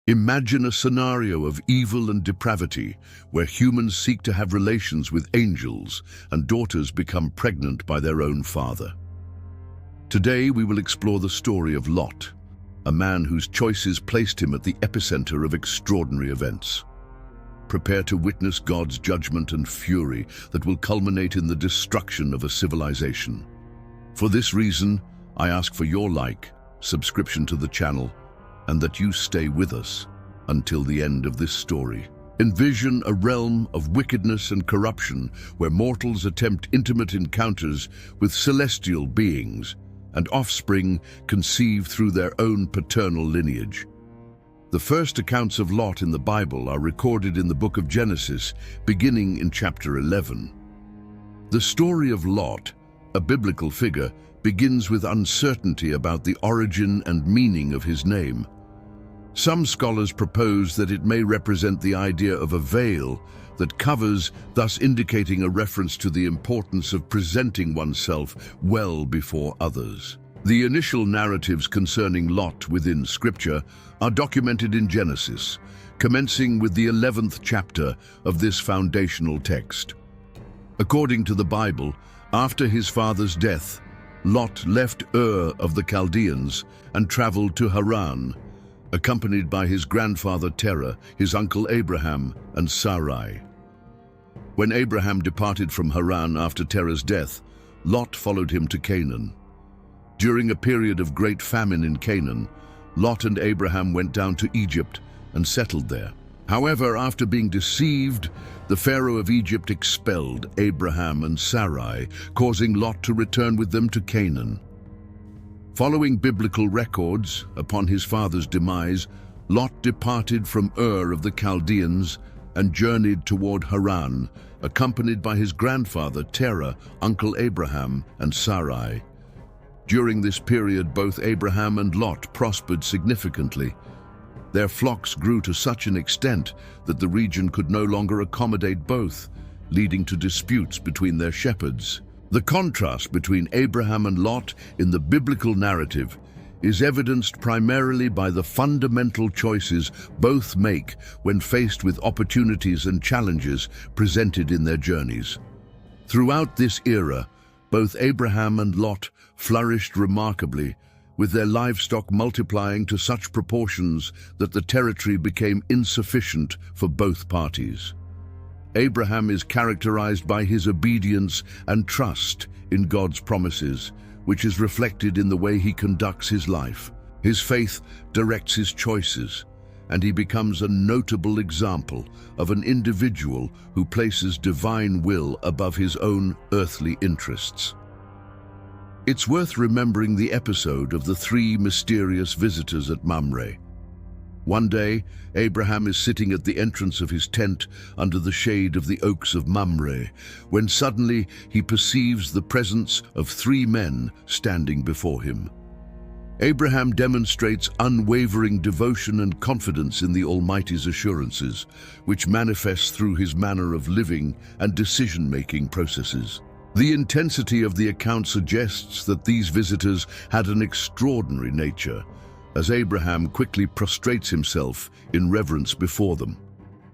Imagine a scenario of evil and depravity where humans seek to have relations with angels and daughters become pregnant by their own father. Today we will explore the story of Lot, a man whose choices placed him at the epicenter of extraordinary events. Prepare to witness God's judgment and fury that will culminate in the destruction of a civilization. For this reason, I ask for your like, subscription to the channel, and that you stay with us until the end of this story. Envision a realm of wickedness and corruption where mortals attempt intimate encounters with celestial beings and offspring conceived through their own paternal lineage. The first accounts of Lot in the Bible are recorded in the book of Genesis, beginning in chapter 11. The story of Lot, a biblical figure, begins with uncertainty about the origin and meaning of his name. Some scholars propose that it may represent the idea of a veil that covers, thus indicating a reference to the importance of presenting oneself well before others. The initial narratives concerning Lot within Scripture are documented in Genesis, commencing with the 11th chapter of this foundational text. According to the Bible, after his father's death, Lot left Ur of the Chaldeans and traveled to Haran, accompanied by his grandfather Terah, his uncle Abraham, and Sarai. When Abraham departed from Haran after Terah's death, Lot followed him to Canaan. During a period of great famine in Canaan, Lot and Abraham went down to Egypt and settled there. However, after being deceived, the Pharaoh of Egypt expelled Abraham and Sarai, causing Lot to return with them to Canaan. Following biblical records, upon his father's demise, Lot departed from Ur of the Chaldeans and journeyed toward Haran, accompanied by his grandfather Terah, uncle Abraham, and Sarai. During this period, both Abraham and Lot prospered significantly. Their flocks grew to such an extent that the region could no longer accommodate both, leading to disputes between their shepherds. The contrast between Abraham and Lot in the biblical narrative is evidenced primarily by the fundamental choices both make when faced with opportunities and challenges presented in their journeys. Throughout this era, both Abraham and Lot flourished remarkably, with their livestock multiplying to such proportions that the territory became insufficient for both parties. Abraham is characterized by his obedience and trust in God's promises, which is reflected in the way he conducts his life. His faith directs his choices, and he becomes a notable example of an individual who places divine will above his own earthly interests. It's worth remembering the episode of the three mysterious visitors at Mamre. One day, Abraham is sitting at the entrance of his tent under the shade of the oaks of Mamre, when suddenly he perceives the presence of three men standing before him. Abraham demonstrates unwavering devotion and confidence in the Almighty's assurances, which manifests through his manner of living and decision-making processes. The intensity of the account suggests that these visitors had an extraordinary nature, as Abraham quickly prostrates himself in reverence before them.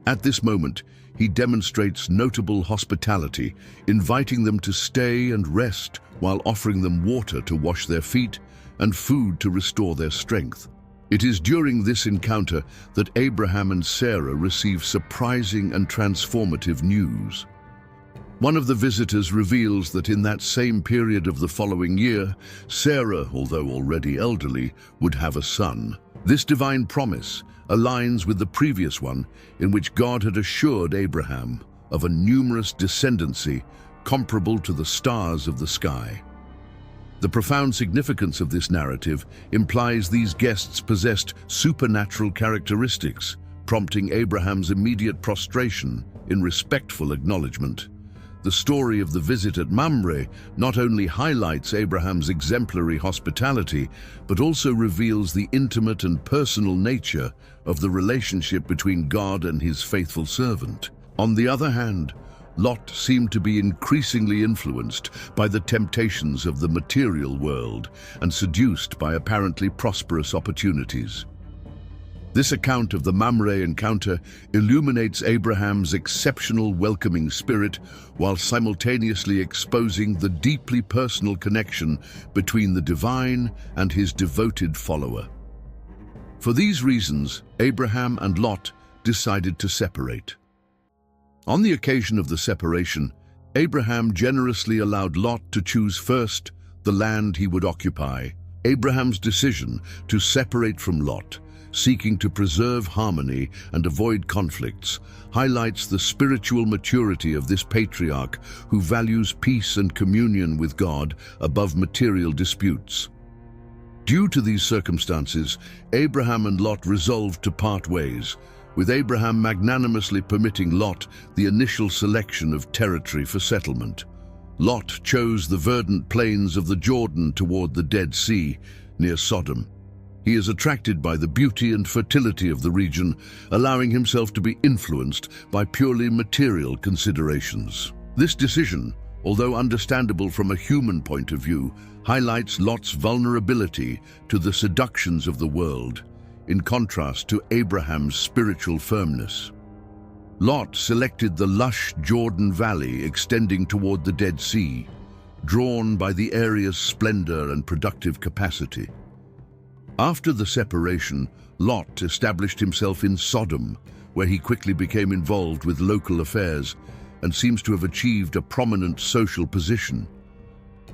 At this moment, he demonstrates notable hospitality, inviting them to stay and rest while offering them water to wash their feet and food to restore their strength. It is during this encounter that Abraham and Sarah receive surprising and transformative news. One of the visitors reveals that in that same period of the following year, Sarah, although already elderly, would have a son. This divine promise aligns with the previous one in which God had assured Abraham of a numerous descendancy comparable to the stars of the sky. The profound significance of this narrative implies these guests possessed supernatural characteristics, prompting Abraham's immediate prostration in respectful acknowledgement. The story of the visit at Mamre not only highlights Abraham's exemplary hospitality, but also reveals the intimate and personal nature of the relationship between God and his faithful servant. On the other hand, Lot seemed to be increasingly influenced by the temptations of the material world and seduced by apparently prosperous opportunities. This account of the Mamre encounter illuminates Abraham's exceptional welcoming spirit while simultaneously exposing the deeply personal connection between the divine and his devoted follower. For these reasons, Abraham and Lot decided to separate. On the occasion of the separation, Abraham generously allowed Lot to choose first the land he would occupy. Abraham's decision to separate from Lot, seeking to preserve harmony and avoid conflicts, highlights the spiritual maturity of this patriarch who values peace and communion with God above material disputes. Due to these circumstances, Abraham and Lot resolved to part ways, with Abraham magnanimously permitting Lot the initial selection of territory for settlement. Lot chose the verdant plains of the Jordan toward the Dead Sea, near Sodom. He is attracted by the beauty and fertility of the region, allowing himself to be influenced by purely material considerations. This decision, although understandable from a human point of view, highlights Lot's vulnerability to the seductions of the world, in contrast to Abraham's spiritual firmness. Lot selected the lush Jordan Valley extending toward the Dead Sea, drawn by the area's splendor and productive capacity. After the separation, Lot established himself in Sodom, where he quickly became involved with local affairs and seems to have achieved a prominent social position.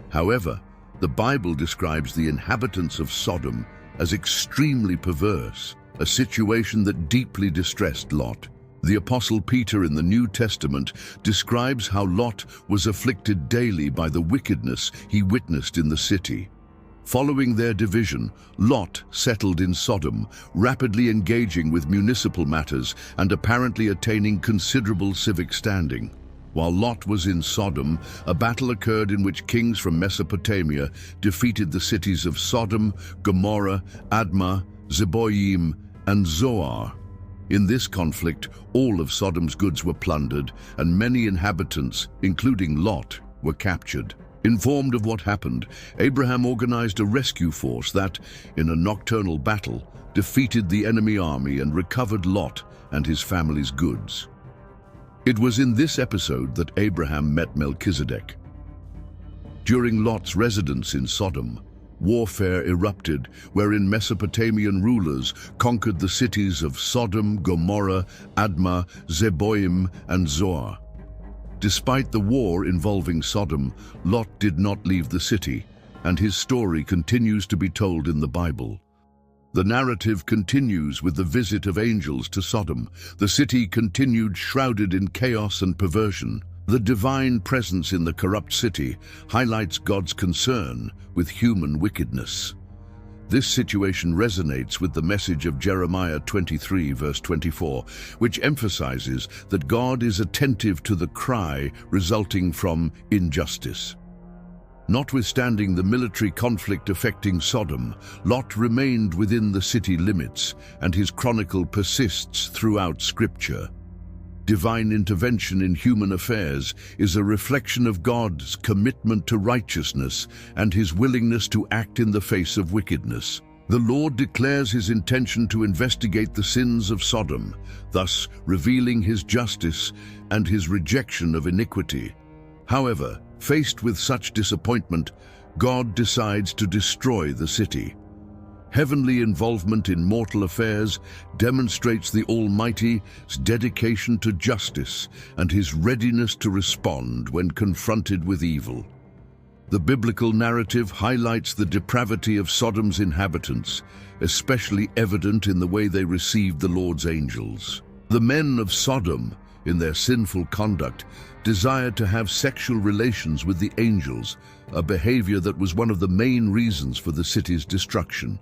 However, the Bible describes the inhabitants of Sodom as extremely perverse, a situation that deeply distressed Lot. The Apostle Peter in the New Testament describes how Lot was afflicted daily by the wickedness he witnessed in the city. Following their division, Lot settled in Sodom, rapidly engaging with municipal matters and apparently attaining considerable civic standing. While Lot was in Sodom, a battle occurred in which kings from Mesopotamia defeated the cities of Sodom, Gomorrah, Admah, Zeboim, and Zoar. In this conflict, all of Sodom's goods were plundered, and many inhabitants, including Lot, were captured. Informed of what happened, Abraham organized a rescue force that, in a nocturnal battle, defeated the enemy army and recovered Lot and his family's goods. It was in this episode that Abraham met Melchizedek. During Lot's residence in Sodom, warfare erupted, wherein Mesopotamian rulers conquered the cities of Sodom, Gomorrah, Admah, Zeboim, and Zoar. Despite the war involving Sodom, Lot did not leave the city, and his story continues to be told in the Bible. The narrative continues with the visit of angels to Sodom. The city continued shrouded in chaos and perversion. The divine presence in the corrupt city highlights God's concern with human wickedness. This situation resonates with the message of Jeremiah 23, verse 24, which emphasizes that God is attentive to the cry resulting from injustice. Notwithstanding the military conflict affecting Sodom, Lot remained within the city limits, and his chronicle persists throughout Scripture. Divine intervention in human affairs is a reflection of God's commitment to righteousness and his willingness to act in the face of wickedness. The Lord declares his intention to investigate the sins of Sodom, thus revealing his justice and his rejection of iniquity. However, faced with such disappointment, God decides to destroy the city. Heavenly involvement in mortal affairs demonstrates the Almighty's dedication to justice and his readiness to respond when confronted with evil. The biblical narrative highlights the depravity of Sodom's inhabitants, especially evident in the way they received the Lord's angels. The men of Sodom, in their sinful conduct, desired to have sexual relations with the angels, a behavior that was one of the main reasons for the city's destruction.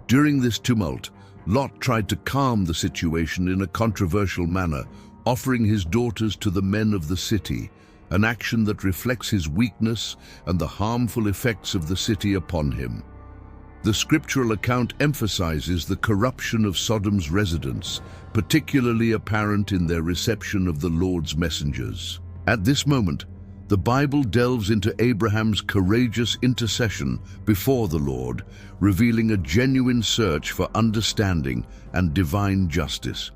During this tumult, Lot tried to calm the situation in a controversial manner, offering his daughters to the men of the city, an action that reflects his weakness and the harmful effects of the city upon him. The scriptural account emphasizes the corruption of Sodom's residents, particularly apparent in their reception of the Lord's messengers. At this moment, The Bible delves into Abraham's courageous intercession before the Lord, revealing a genuine search for understanding and divine justice.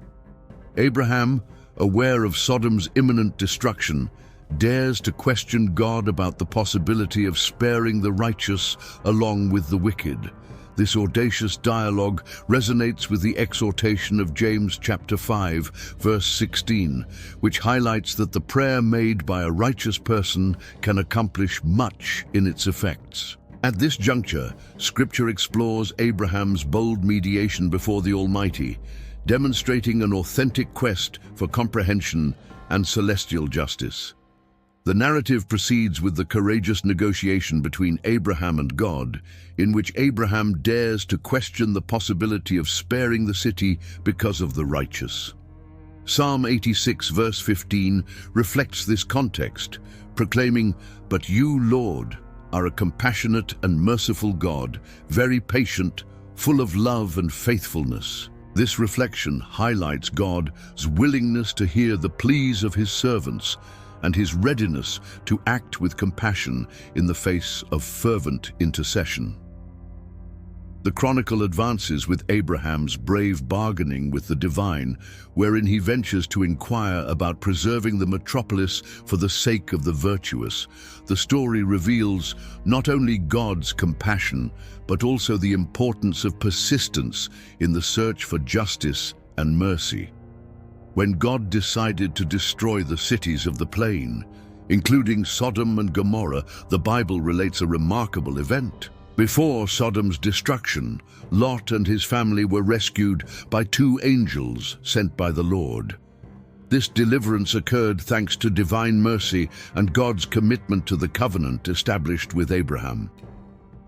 Abraham, aware of Sodom's imminent destruction, dares to question God about the possibility of sparing the righteous along with the wicked. This audacious dialogue resonates with the exhortation of James chapter 5, verse 16, which highlights that the prayer made by a righteous person can accomplish much in its effects. At this juncture, Scripture explores Abraham's bold mediation before the Almighty, demonstrating an authentic quest for comprehension and celestial justice. The narrative proceeds with the courageous negotiation between Abraham and God, in which Abraham dares to question the possibility of sparing the city because of the righteous. Psalm 86 verse 15 reflects this context, proclaiming, "But you, Lord, are a compassionate and merciful God, very patient, full of love and faithfulness." This reflection highlights God's willingness to hear the pleas of his servants and his readiness to act with compassion in the face of fervent intercession. The chronicle advances with Abraham's brave bargaining with the divine, wherein he ventures to inquire about preserving the metropolis for the sake of the virtuous. The story reveals not only God's compassion, but also the importance of persistence in the search for justice and mercy. When God decided to destroy the cities of the plain, including Sodom and Gomorrah, the Bible relates a remarkable event. Before Sodom's destruction, Lot and his family were rescued by two angels sent by the Lord. This deliverance occurred thanks to divine mercy and God's commitment to the covenant established with Abraham.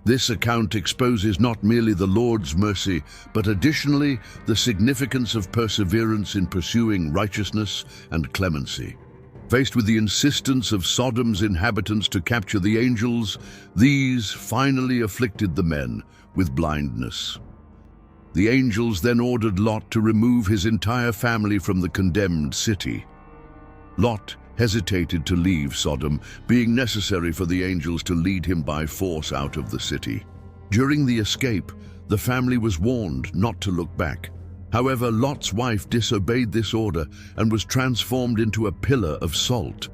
This account exposes not merely the Lord's mercy, but additionally the significance of perseverance in pursuing righteousness and clemency. Faced with the insistence of Sodom's inhabitants to capture the angels, these finally afflicted the men with blindness. The angels then ordered Lot to remove his entire family from the condemned city. Lot hesitated to leave Sodom, being necessary for the angels to lead him by force out of the city. During the escape, the family was warned not to look back. However, Lot's wife disobeyed this order and was transformed into a pillar of salt.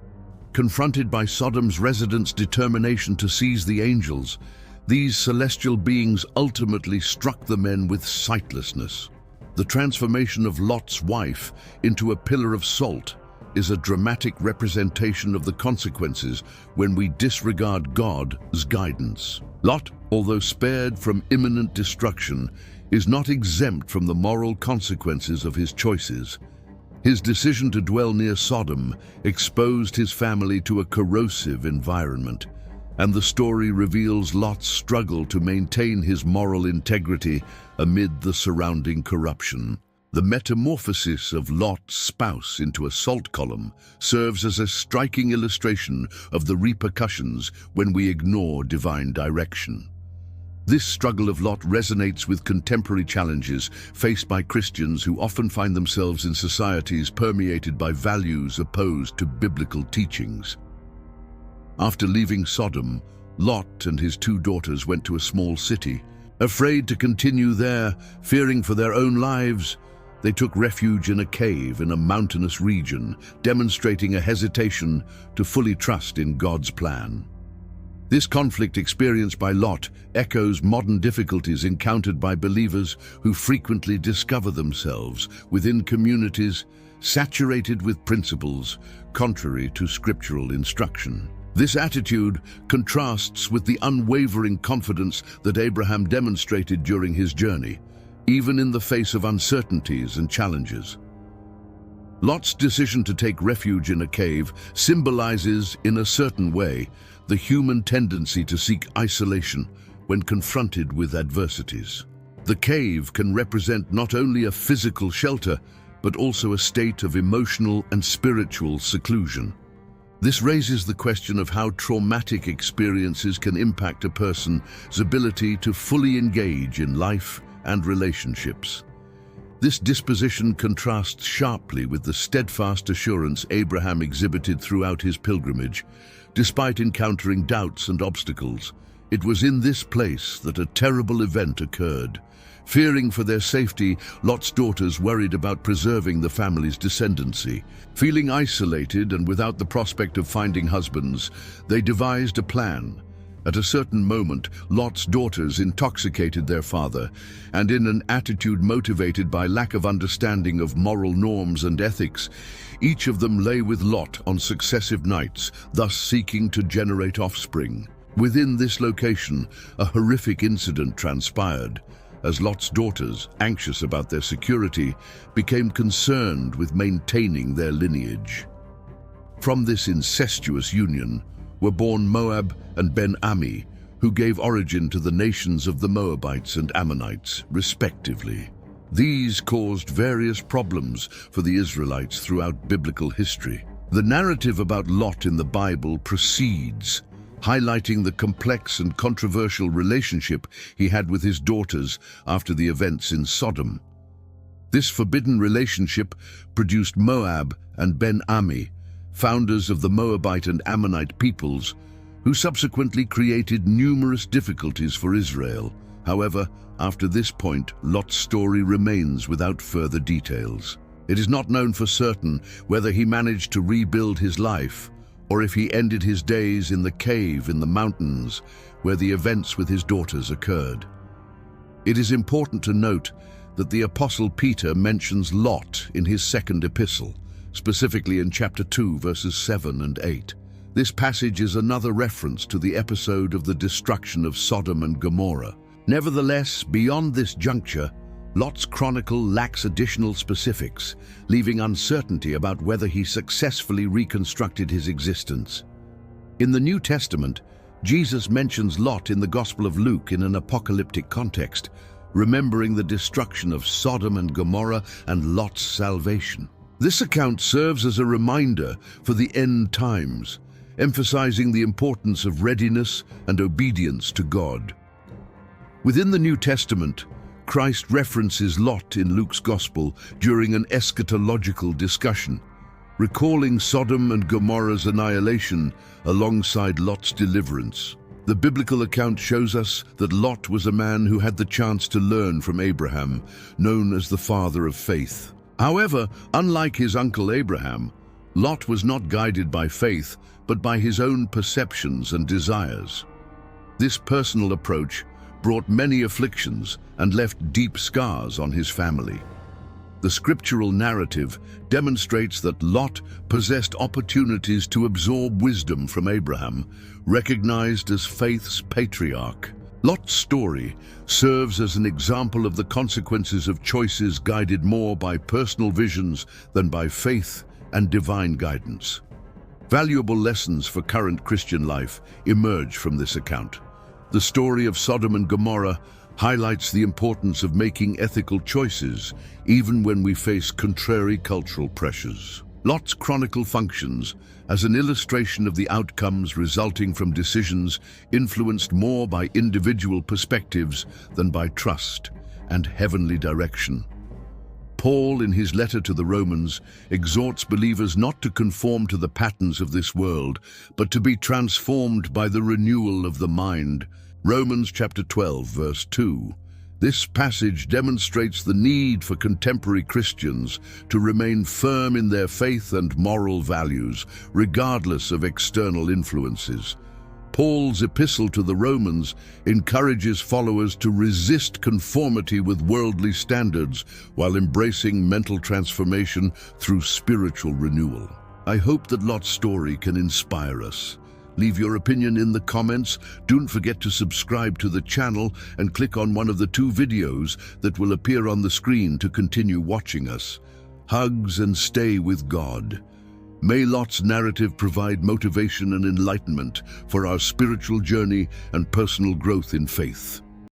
Confronted by Sodom's residents' determination to seize the angels, these celestial beings ultimately struck the men with sightlessness. The transformation of Lot's wife into a pillar of salt is a dramatic representation of the consequences when we disregard God's guidance. Lot, although spared from imminent destruction, is not exempt from the moral consequences of his choices. His decision to dwell near Sodom exposed his family to a corrosive environment, and the story reveals Lot's struggle to maintain his moral integrity amid the surrounding corruption. The metamorphosis of Lot's spouse into a salt column serves as a striking illustration of the repercussions when we ignore divine direction. This struggle of Lot resonates with contemporary challenges faced by Christians who often find themselves in societies permeated by values opposed to biblical teachings. After leaving Sodom, Lot and his two daughters went to a small city. Afraid to continue there, fearing for their own lives, they took refuge in a cave in a mountainous region, demonstrating a hesitation to fully trust in God's plan. This conflict experienced by Lot echoes modern difficulties encountered by believers who frequently discover themselves within communities saturated with principles contrary to scriptural instruction. This attitude contrasts with the unwavering confidence that Abraham demonstrated during his journey, even in the face of uncertainties and challenges. Lot's decision to take refuge in a cave symbolizes, in a certain way, the human tendency to seek isolation when confronted with adversities. The cave can represent not only a physical shelter, but also a state of emotional and spiritual seclusion. This raises the question of how traumatic experiences can impact a person's ability to fully engage in life and relationships. This disposition contrasts sharply with the steadfast assurance Abraham exhibited throughout his pilgrimage. Despite encountering doubts and obstacles, it was in this place that a terrible event occurred. Fearing for their safety, Lot's daughters worried about preserving the family's descendancy. Feeling isolated and without the prospect of finding husbands, they devised a plan. At a certain moment, Lot's daughters intoxicated their father, and in an attitude motivated by lack of understanding of moral norms and ethics, each of them lay with Lot on successive nights, thus seeking to generate offspring. Within this location, a horrific incident transpired, as Lot's daughters, anxious about their security, became concerned with maintaining their lineage. From this incestuous union were born Moab and Ben-Ammi, who gave origin to the nations of the Moabites and Ammonites, respectively. These caused various problems for the Israelites throughout biblical history. The narrative about Lot in the Bible proceeds, highlighting the complex and controversial relationship he had with his daughters after the events in Sodom. This forbidden relationship produced Moab and Ben-Ammi, founders of the Moabite and Ammonite peoples, who subsequently created numerous difficulties for Israel. However, after this point, Lot's story remains without further details. It is not known for certain whether he managed to rebuild his life, or if he ended his days in the cave in the mountains where the events with his daughters occurred. It is important to note that the Apostle Peter mentions Lot in his second epistle, specifically in chapter 2, verses 7 and 8. This passage is another reference to the episode of the destruction of Sodom and Gomorrah. Nevertheless, beyond this juncture, Lot's chronicle lacks additional specifics, leaving uncertainty about whether he successfully reconstructed his existence. In the New Testament, Jesus mentions Lot in the Gospel of Luke in an apocalyptic context, remembering the destruction of Sodom and Gomorrah and Lot's salvation. This account serves as a reminder for the end times, emphasizing the importance of readiness and obedience to God. Within the New Testament, Christ references Lot in Luke's Gospel during an eschatological discussion, recalling Sodom and Gomorrah's annihilation alongside Lot's deliverance. The biblical account shows us that Lot was a man who had the chance to learn from Abraham, known as the father of faith. However, unlike his uncle Abraham, Lot was not guided by faith, but by his own perceptions and desires. This personal approach brought many afflictions and left deep scars on his family. The scriptural narrative demonstrates that Lot possessed opportunities to absorb wisdom from Abraham, recognized as faith's patriarch. Lot's story serves as an example of the consequences of choices guided more by personal visions than by faith and divine guidance. Valuable lessons for current Christian life emerge from this account. The story of Sodom and Gomorrah highlights the importance of making ethical choices, even when we face contrary cultural pressures. Lot's chronicle functions as an illustration of the outcomes resulting from decisions influenced more by individual perspectives than by trust and heavenly direction. Paul, in his letter to the Romans, exhorts believers not to conform to the patterns of this world, but to be transformed by the renewal of the mind. Romans chapter 12, verse 2. This passage demonstrates the need for contemporary Christians to remain firm in their faith and moral values, regardless of external influences. Paul's epistle to the Romans encourages followers to resist conformity with worldly standards while embracing mental transformation through spiritual renewal. I hope that Lot's story can inspire us. Leave your opinion in the comments. Don't forget to subscribe to the channel and click on one of the 2 videos that will appear on the screen to continue watching us. Hugs and stay with God. May Lot's narrative provide motivation and enlightenment for our spiritual journey and personal growth in faith.